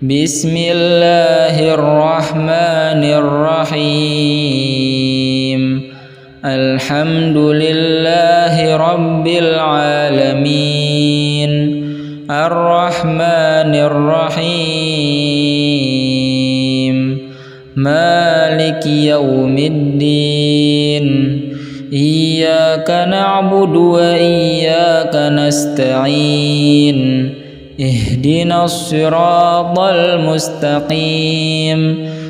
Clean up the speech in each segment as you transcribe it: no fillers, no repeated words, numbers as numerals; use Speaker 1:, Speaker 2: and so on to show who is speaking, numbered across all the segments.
Speaker 1: بسم الله الرحمن الرحيم الحمد لله رب العالمين الرحمن الرحيم مالك يوم الدين إياك نعبد وإياك نستعين اهدنا الصراط المستقيم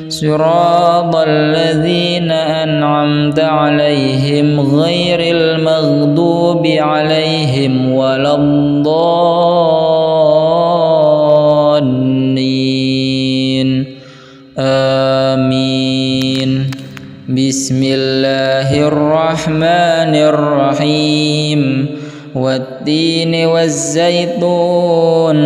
Speaker 1: صراط الذين أنعمت عليهم غير المغضوب عليهم ولا الضالين آمين. بسم الله الرحمن الرحيم والتين والزيتون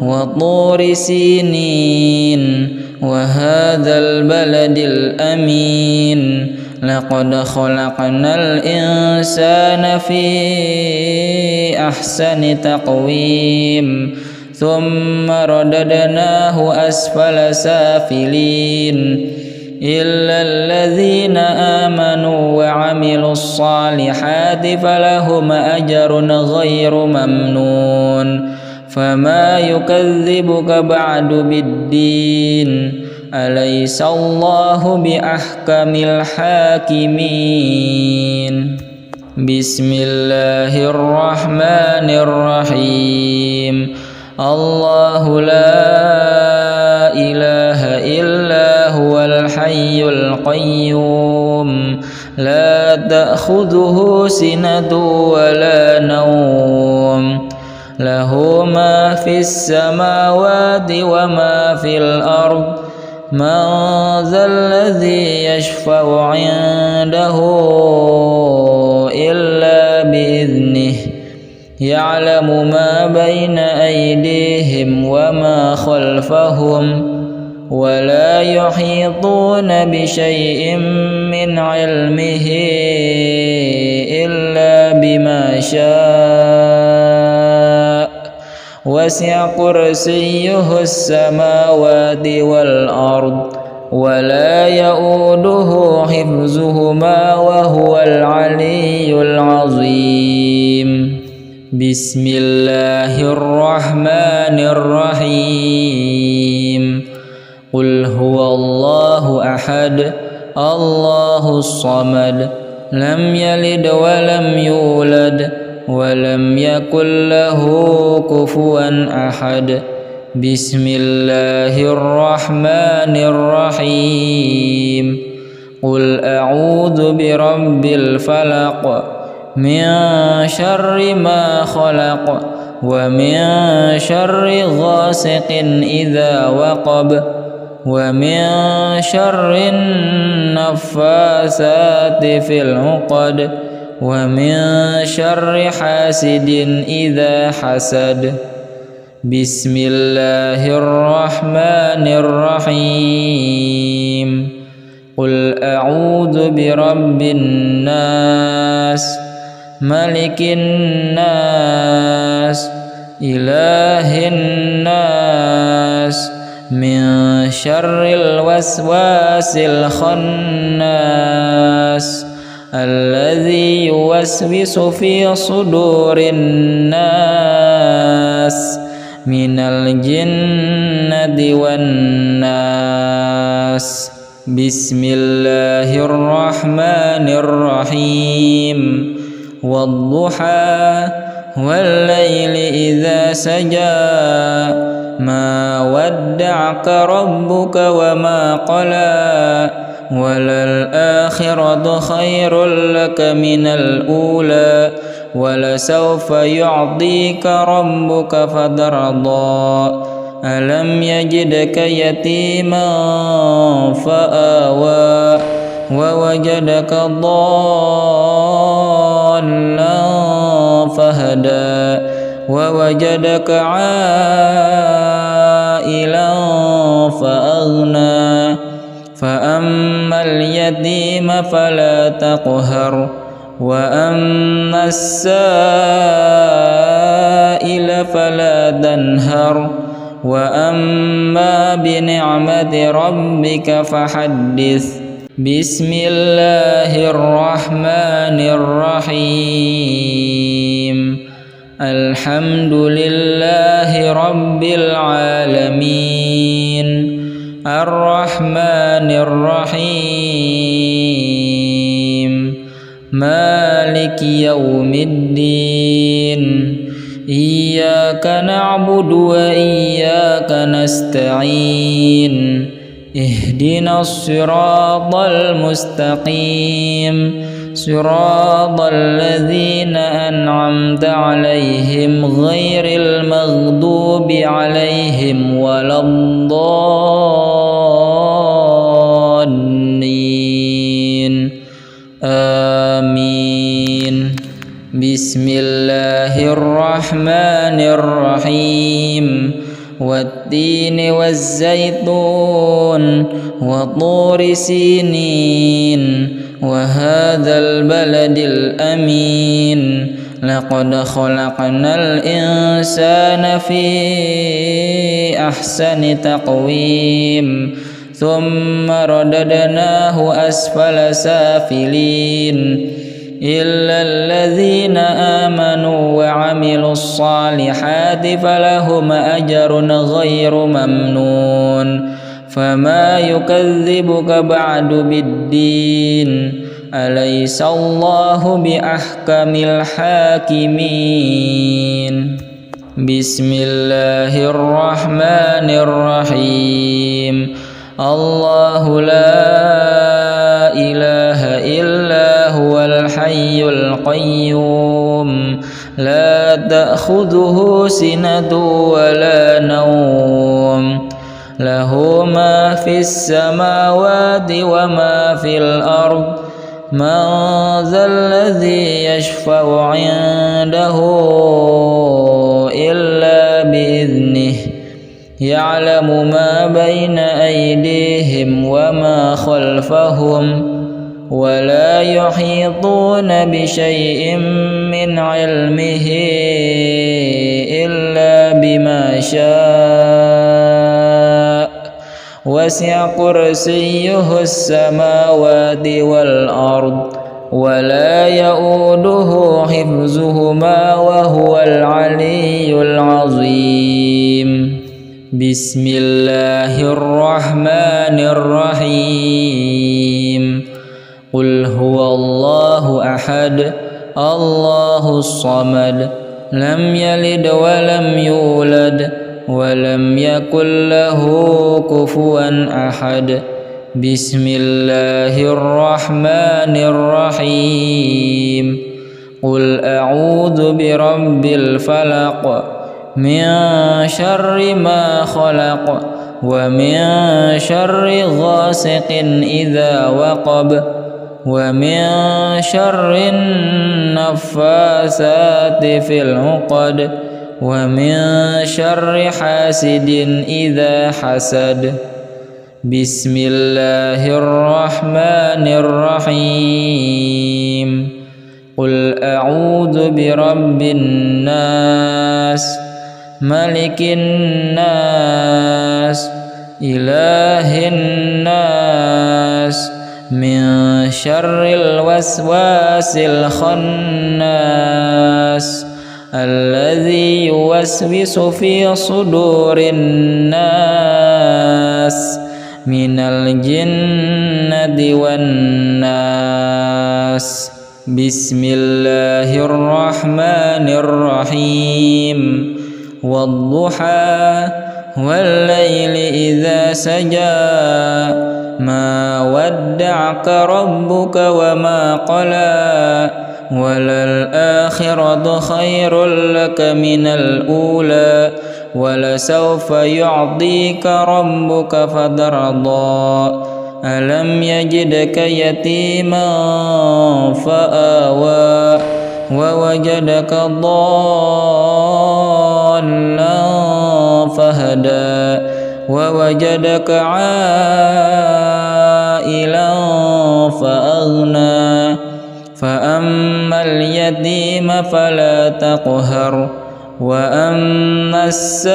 Speaker 1: وطور سينين وهذا البلد الأمين لقد خلقنا الإنسان في أحسن تقويم ثم رددناه أسفل سافلين إلا الذين آمنوا وعملوا الصالحات فلهم أجر غير ممنون فما يكذبك بعد بالدين أليس الله بأحكم الحاكمين. بسم الله الرحمن الرحيم الله لا إله إلا هو الحي القيوم لا تأخذه سنة ولا نوم له ما في السماوات وما في الأرض من ذا الذي يشفع عنده إلا بإذنه يعلم ما بين أيديهم وما خلفهم ولا يحيطون بشيء من علمه إلا بما شاء وسع كرسيه السماوات والأرض ولا يؤوده حفظهما وهو العلي العظيم. بسم الله الرحمن الرحيم قل هو الله أحد الله الصمد لم يلد ولم يولد ولم يكن له كفوا أحد. بسم الله الرحمن الرحيم قل أعوذ برب الفلق من شر ما خلق ومن شر غاسق إذا وقب ومن شر النفاثات في العقد ومن شر حاسد إذا حسد. بسم الله الرحمن الرحيم قل أعوذ برب الناس ملك الناس إله الناس من شر الوسواس الخناس الذي يوسوس في صدور الناس من الجنة والناس. بسم الله الرحمن الرحيم والضحى والليل إذا سجى ما ودعك ربك وما قلى وللآخرة خير لك من الأولى ولسوف يعطيك ربك فترضى ألم يجدك يتيما فآوى ووجدك ضالا فهدى ووجدك عائلا فأغنى فأما اليتيم فلا تقهر وأما السائل فلا تنهر وأما بنعمة ربك فحدث. بسم الله الرحمن الرحيم. الحمد لله رب العالمين الرحمن الرحيم مالك يوم الدين إياك نعبد وإياك نستعين اهدنا الصراط المستقيم صراط الذين أنعمت عليهم غير المغضوب عليهم ولا الضالين آمين. بسم الله الرحمن الرحيم والتين والزيتون وطور سينين وهذا البلد الأمين لقد خلقنا الإنسان في أحسن تقويم ثم رددناه أسفل سافلين إلا الذين آمنوا وعملوا الصالحات فلهم أجر غير ممنون. فما يكذبك بعد بالدين أليس الله بأحكم الحاكمين. بسم الله الرحمن الرحيم. الله لا إله إلا هو الحي القيوم لا تأخذه سنة ولا نوم له ما في السماوات وما في الأرض من ذا الذي يشفع عنده إلا بإذنه يعلم ما بين أيديهم وما خلفهم ولا يحيطون بشيء من علمه إلا بما شاء وسع كرسيه السماوات والأرض ولا يؤوده حفظهما وهو العلي العظيم. بسم الله الرحمن الرحيم. قل هو الله أحد الله الصمد لم يلد ولم يولد ولم يكن له كفوا أحد. بسم الله الرحمن الرحيم. قل أعوذ برب الفلق من شر ما خلق ومن شر غاسق إذا وقب ومن شر النفاثات في العقد ومن شر حاسد إذا حسد. بسم الله الرحمن الرحيم. قل أعوذ برب الناس ملك الناس إله الناس من شر الوسواس الخناس الذي يوسوس في صدور الناس من الجنة والناس. بسم الله الرحمن الرحيم. والضحى والليل إذا سجى ما ودعك ربك وما قلى وللآخرة خير لك من الأولى ولسوف يعطيك ربك فترضى. ألم يجدك يتيما فآوى ووجدك ضالا فهدى ووجدك عائلا فأغنى. فأما اليتيم فلا تقهر وأما السائل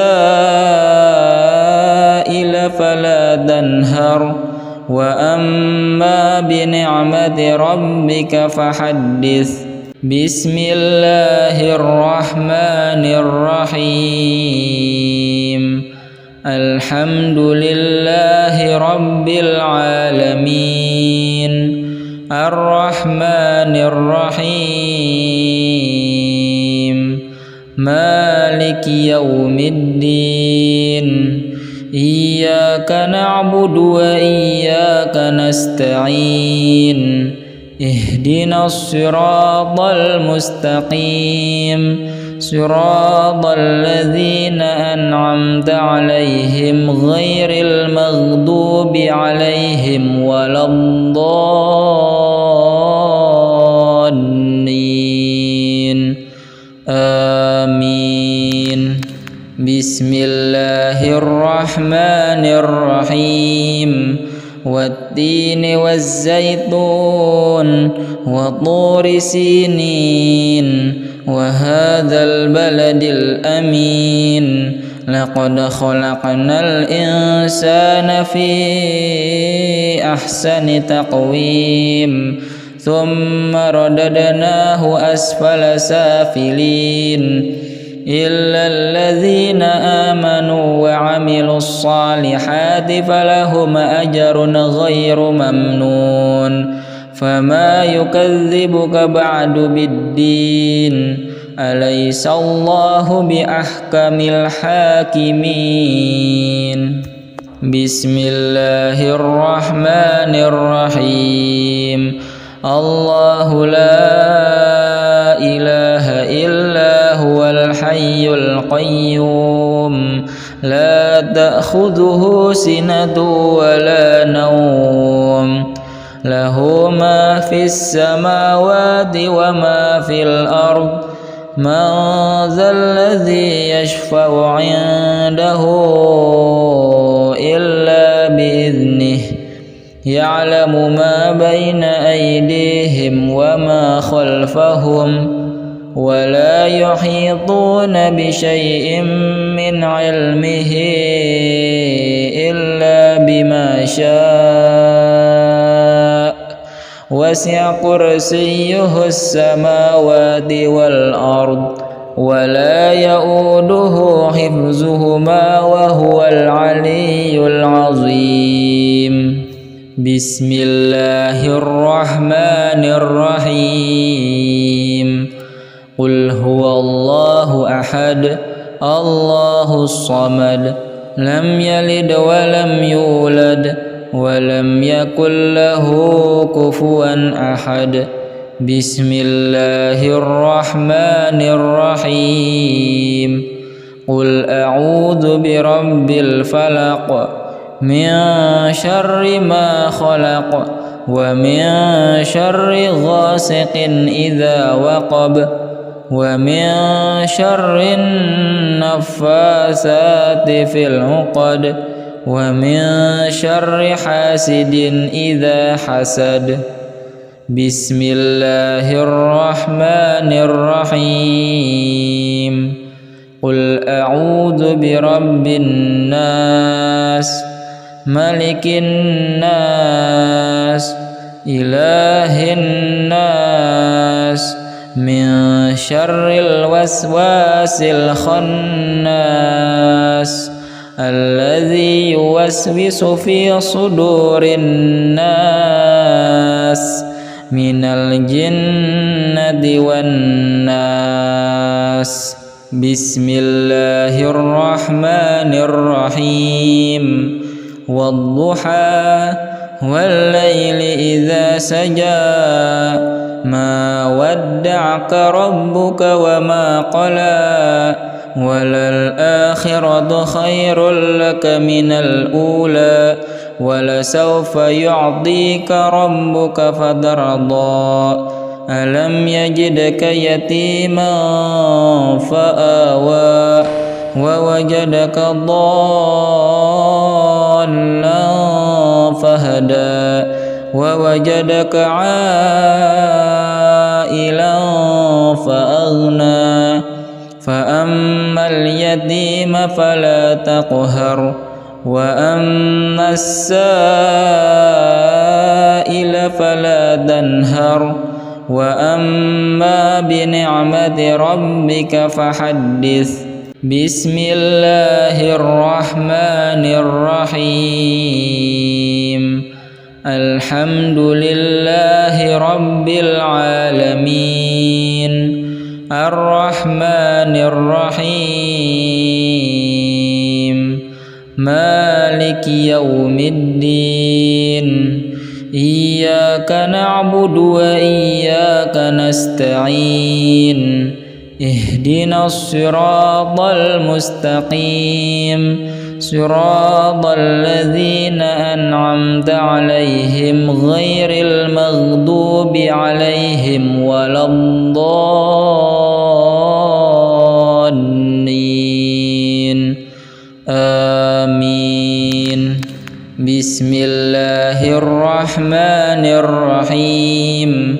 Speaker 1: فلا تنهر وأما بنعمة ربك فحدث. بسم الله الرحمن الرحيم. الحمد لله رب العالمين الرحمن الرحيم مالك يوم الدين إياك نعبد وإياك نستعين اهدنا الصراط المستقيم صراط الذين أنعمت عليهم غير المغضوب عليهم ولا الضالين آمين. بسم الله الرحمن الرحيم والتين والزيتون وطور سينين وهذا البلد الأمين لقد خلقنا الإنسان في أحسن تقويم ثم رددناه أسفل سافلين إلا الذين آمنوا وعملوا الصالحات فلهم أجر غير ممنون. فما يكذبك بعد بالدين أليس الله بأحكم الحاكمين. بسم الله الرحمن الرحيم. الله لا إله إلا هو الحي القيوم لا تأخذه سنة ولا نوم له ما في السماوات وما في الأرض من ذا الذي يشفع عنده إلا بإذنه يعلم ما بين أيديهم وما خلفهم ولا يحيطون بشيء من علمه إلا بما شاء وسع كرسيه السماوات والأرض ولا يؤوده حفظهما وهو العلي العظيم. بسم الله الرحمن الرحيم. قل هو الله أحد الله الصمد لم يلد ولم يولد ولم يكن له كفوا أحد. بسم الله الرحمن الرحيم. قل أعوذ برب الفلق من شر ما خلق ومن شر غاسق إذا وقب ومن شر النفاثات في العقد ومن شر حاسد إذا حسد. بسم الله الرحمن الرحيم. قل أعوذ برب الناس ملك الناس إله الناس من شر الوسواس الخناس الذي يوسوس في صدور الناس من الجنة والناس. بسم الله الرحمن الرحيم. والضحى والليل إذا سجى ما ودعك ربك وما قلى وللآخرة خير لك من الأولى ولسوف يعطيك ربك فترضى ألم يجدك يتيما فآوى ووجدك ضالا فهدى ووجدك عائلا فأغنى فأما اليتيم فلا تقهر وأما السائل فلا تنهر وأما بنعمة ربك فحدث. بسم الله الرحمن الرحيم. الحمد لله رب العالمين الرحمن الرحيم مالك يوم الدين إياك نعبد وإياك نستعين اهدنا الصراط المستقيم صراط الذين أنعمت عليهم غير المغضوب عليهم ولا الضالين آمين. بسم الله الرحمن الرحيم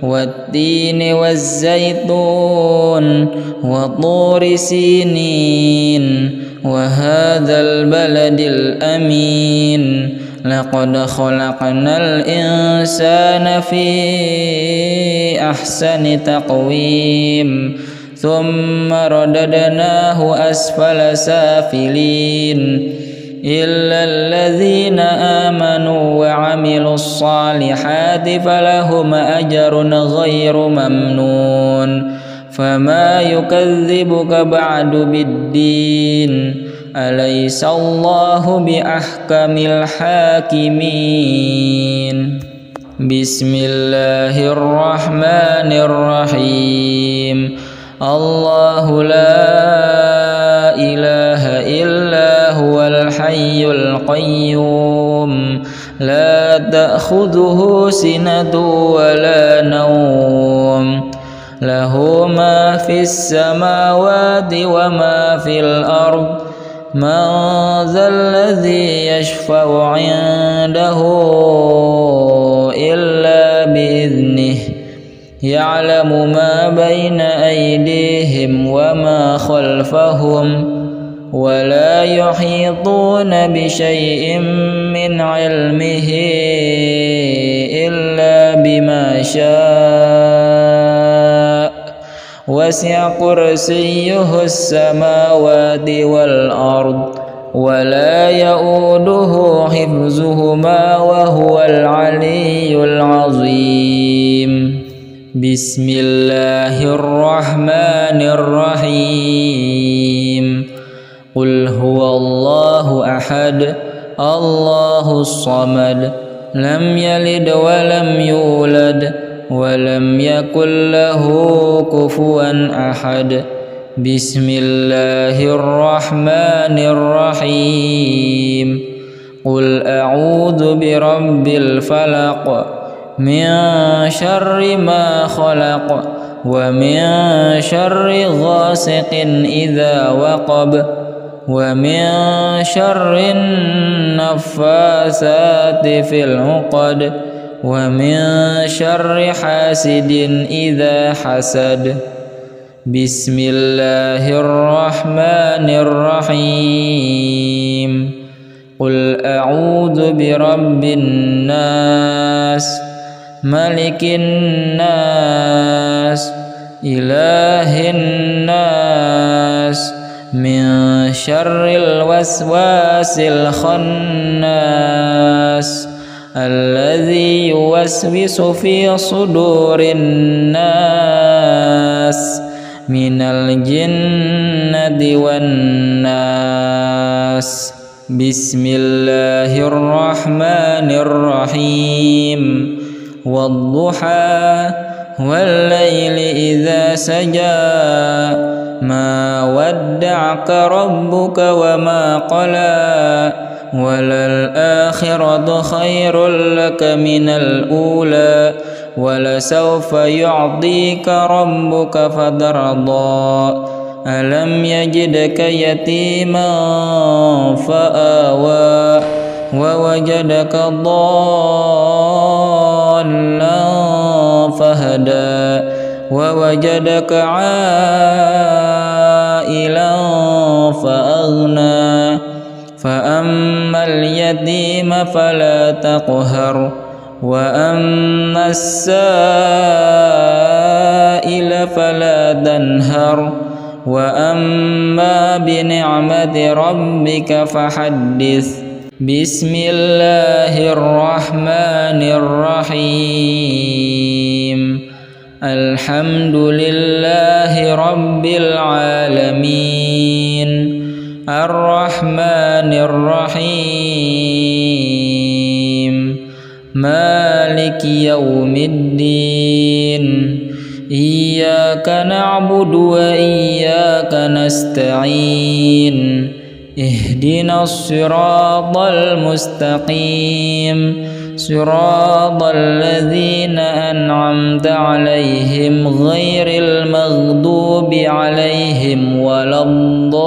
Speaker 1: والتين والزيتون وطور سينين وهذا البلد الأمين لقد خلقنا الإنسان في أحسن تقويم ثم رددناه أسفل سافلين إلا الذين آمنوا وعملوا الصالحات فلهم أجر غير ممنون. فما يكذبك بعد بالدين أليس الله بأحكم الحاكمين. بسم الله الرحمن الرحيم. الله لا إله إلا هو الحي القيوم لا تأخذه سنة ولا نوم له ما في السماوات وما في الأرض من ذا الذي يشفع عنده إلا بإذنه يعلم ما بين أيديهم وما خلفهم ولا يحيطون بشيء من علمه إلا بما شاء وسع كرسيه السماوات والأرض ولا يؤوده حفظهما وهو العلي العظيم. بسم الله الرحمن الرحيم. قل هو الله أحد الله الصمد لم يلد ولم يولد ولم يكن له كفوا أحد. بسم الله الرحمن الرحيم. قل أعوذ برب الفلق من شر ما خلق ومن شر غاسق إذا وقب ومن شر النفاثات في العقد ومن شر حاسد إذا حسد. بسم الله الرحمن الرحيم. قل أعوذ برب الناس ملك الناس إله الناس من شر الوسواس الخناس الذي يوسوس في صدور الناس من الجنة والناس. بسم الله الرحمن الرحيم. والضحى والليل إذا سجى ما ودعك ربك وما قلى وللآخرة خير لك من الأولى ولسوف يعطيك ربك فترضى. ألم يجدك يتيما فآوى ووجدك ضالا فهدى ووجدك عائلا سائلا فأغنى فأما اليتيم فلا تقهر وأما السائل فلا تنهر وأما بنعمة ربك فحدث. بسم الله الرحمن الرحيم. الحمد لله رب العالمين الرحمن الرحيم مالك يوم الدين إياك نعبد وإياك نستعين اهدنا الصراط المستقيم صراط الذين أنعمت عليهم غير المغضوب عليهم ولا الضالين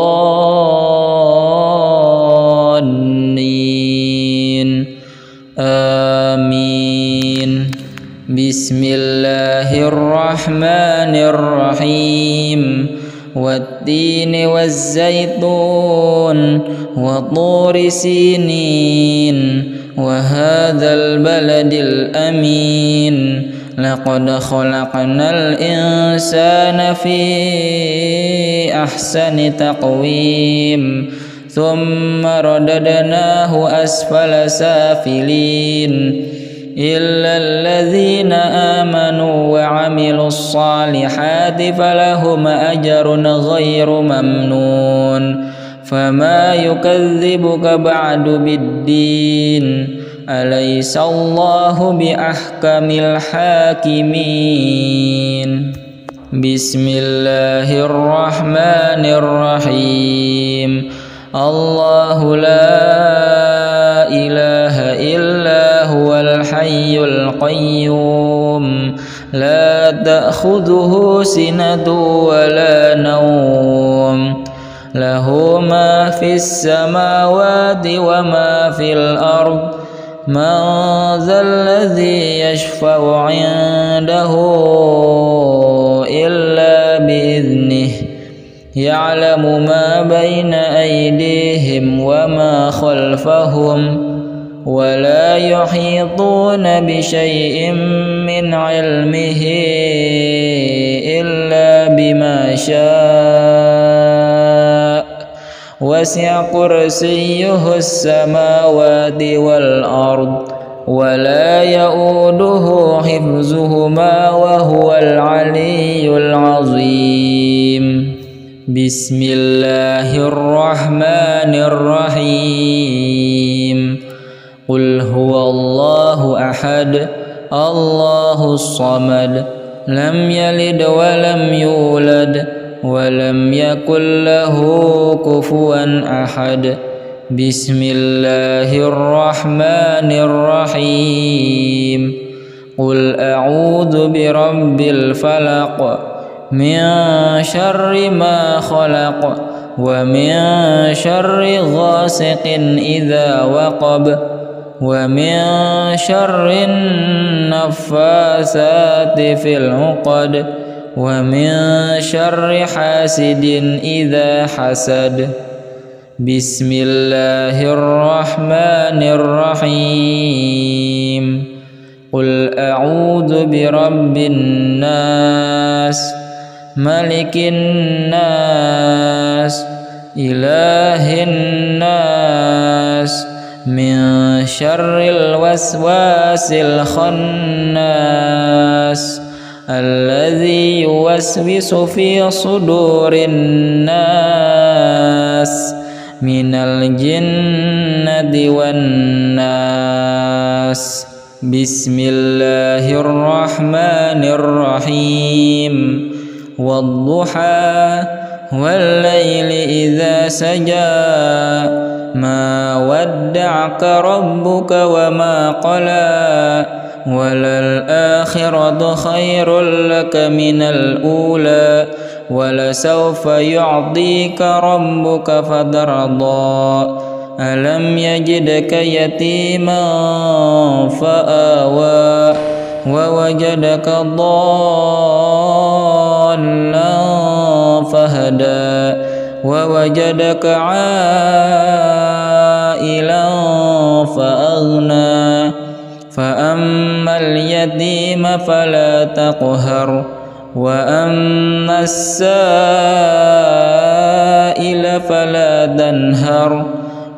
Speaker 1: آمين. بسم الله الرحمن الرحيم والتين والزيتون وطور سينين وهذا البلد الأمين لقد خلقنا الإنسان في أحسن تقويم ثم رددناه أسفل سافلين إلا الذين آمنوا وعملوا الصالحات فلهم أجر غير ممنون فما يكذبك بعد بالدين أليس الله بأحكم الحاكمين. بسم الله الرحمن الرحيم. الله لا إله إلا هو الحي القيوم لا تأخذه سنة ولا نوم له ما في السماوات وما في الأرض من ذا الذي يشفع عنده إلا بإذنه يعلم ما بين أيديهم وما خلفهم ولا يحيطون بشيء من علمه إلا بما شاء وسع كرسيه السماوات والأرض ولا يؤوده حفظهما وهو العلي العظيم. بسم الله الرحمن الرحيم. قل هو الله أحد الله الصمد لم يلد ولم يولد ولم يكن له كفوا أحد. بسم الله الرحمن الرحيم. قل أعوذ برب الفلق من شر ما خلق ومن شر غاسق إذا وقب ومن شر النفاثات في العقد ومن شر حاسد إذا حسد. بسم الله الرحمن الرحيم. قل أعوذ برب الناس ملك الناس إله الناس من شر الوسواس الخناس الذي يوسوس في صدور الناس من الجنة والناس. بسم الله الرحمن الرحيم. والضحى والليل إذا سجى ما ودعك ربك وما قلى وللآخرة خير لك من الأولى ولسوف يعطيك ربك فترضى ألم يجدك يتيما فآوى ووجدك ضالا فهدى ووجدك عائلا فأغنى فأما اليتيم فلا تقهر وأما السائل فلا تنهر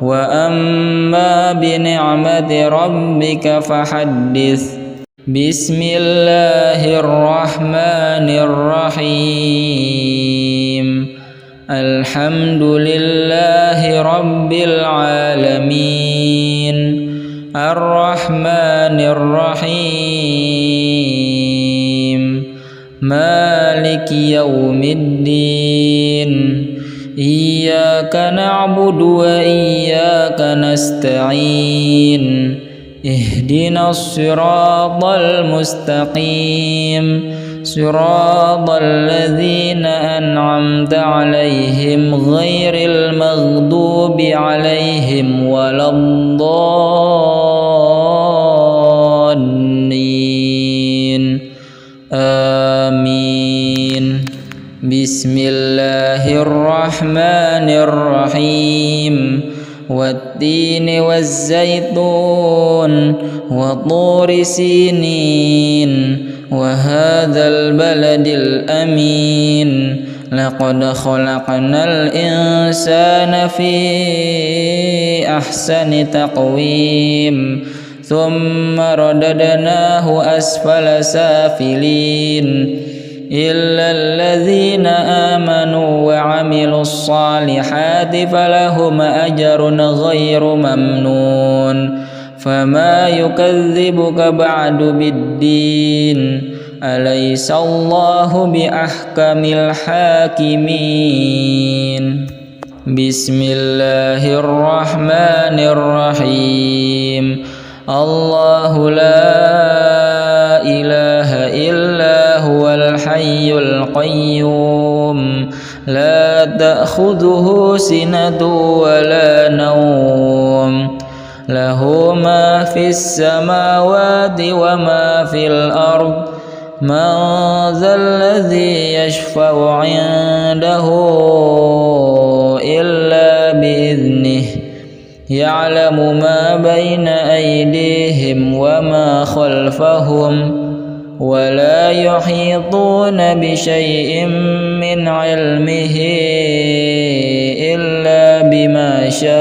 Speaker 1: وأما بنعمة ربك فحدث. بسم الله الرحمن الرحيم. الحمد لله رب العالمين الرحمن الرحيم مالك يوم الدين إياك نعبد وإياك نستعين اهدنا الصراط المستقيم صراط الذين أنعمت عليهم غير المغضوب عليهم ولا الضالين آمين. بسم الله الرحمن الرحيم والتين والزيتون وطور سينين وهذا البلد الأمين لقد خلقنا الإنسان في أحسن تقويم ثم رددناه أسفل سافلين إلا الذين آمنوا وعملوا الصالحات فلهم أجر غير ممنون فما يكذبك بعد بالدين أليس الله بأحكم الحاكمين. بسم الله الرحمن الرحيم. الله لا إله إلا هو الحي القيوم لا تأخذه سنة ولا نوم له ما في السماوات وما في الأرض من ذا الذي يشفع عنده إلا بإذنه يعلم ما بين أيديهم وما خلفهم ولا يحيطون بشيء من علمه إلا بما شاء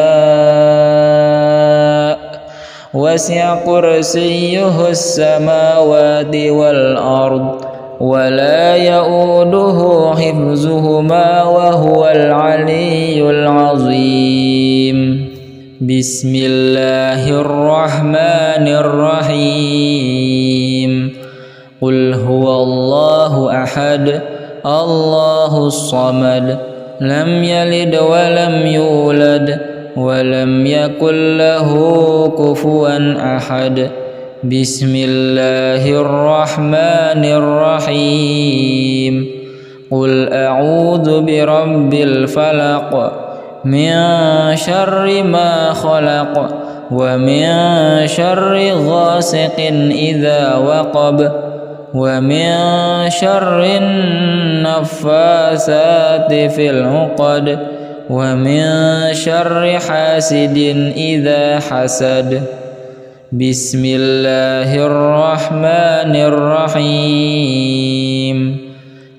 Speaker 1: وسع كرسيه السماوات والأرض ولا يؤوده حفظهما وهو العلي العظيم. بسم الله الرحمن الرحيم. قل هو الله أحد الله الصمد لم يلد ولم يولد ولم يكن له كفوا أحد. بسم الله الرحمن الرحيم. قل أعوذ برب الفلق من شر ما خلق ومن شر غاسق إذا وقب ومن شر النفاثات في العقد ومن شر حاسد إذا حسد. بسم الله الرحمن الرحيم.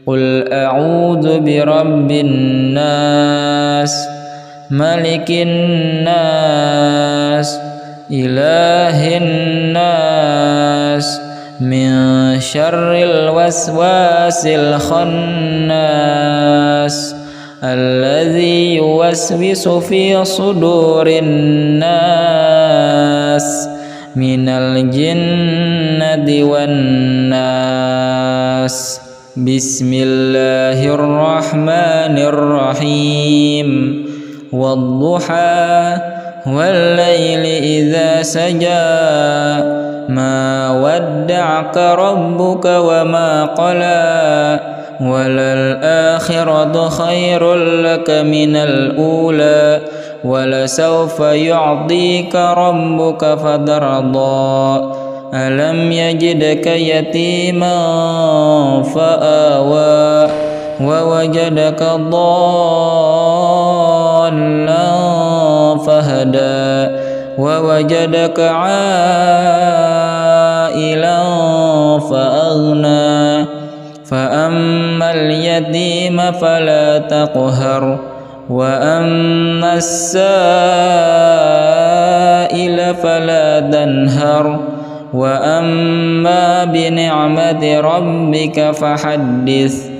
Speaker 1: قل أعوذ برب الناس ملك الناس إله الناس من شر الوسواس الخناس الذي يوسوس في صدور الناس من الجنة والناس. بسم الله الرحمن الرحيم. والضحى والليل إذا سجى ما ودعك ربك وما قلى وللآخرة خير لك من الأولى ولسوف يعطيك ربك فترضى ألم يجدك يتيما فآوى ووجدك ضالا فهدى ووجدك عائلا فأغنى فأما اليتيم فلا تقهر وأما السائل فلا تنهر وأما بنعمة ربك فحدث